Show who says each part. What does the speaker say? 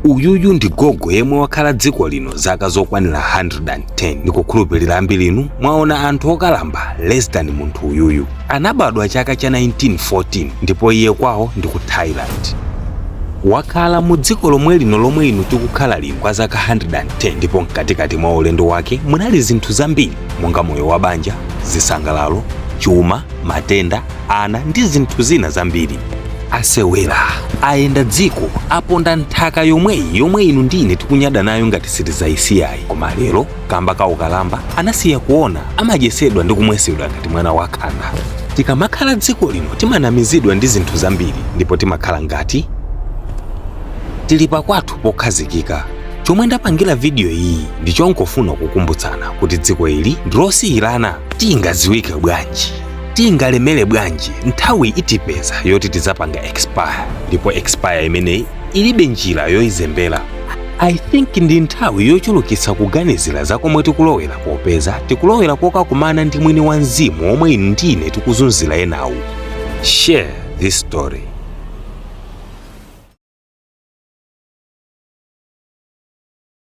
Speaker 1: Uyuyu ndi gogo yemwe wakhala dziko lino zaka zokwanira 110. Ndikukhulupirira ambiri inu mwaona anthu okalamba less than munthu uyuyu. Anabadwa chaka cha 1914 ndipo iye kwawo ndi ku Thailand. Wakhala mu dziko lomwe lino lomwe inu tikukhala lino kwa zaka 110 ndipo mkatikati mwa ulendo wake munali zinthu zambiri monga moyo wa banja, zisangalalo, chuma, matenda, ana ndi zinthu zina zambiri. Asewera, ayenda dziko, aponda nthaka yomwe inu ndine tikunyada nayo ngati sitizayisiyayi. Koma lero kamba kaukalamba anasiya kuona, amajesedwa ndi kumwesedwa ngati mwana wakhanda. Tikamakhala dziko lino timanamizidwa ndi zinthu zambiri ndipo timakhala ngati tili pakwathu pokhazikika. Chomwe ndapangira video iyi ndi chongofuna kukumbutsana kuti dziko ili ndilosiyirana. Tingaziwike bwanji, tingalemere bwanji nthawi itipeza yoti tizapanga expire, ndipo expire imeneyi ilibe njira yoyizembera. I think ndi nthawi yochulukitsa kuganizira za komwe tikulowera popeza tikulowera kokakumana ndi mwini wa mzimu omwe inu ndine tikuzunzira enawu. Share this story.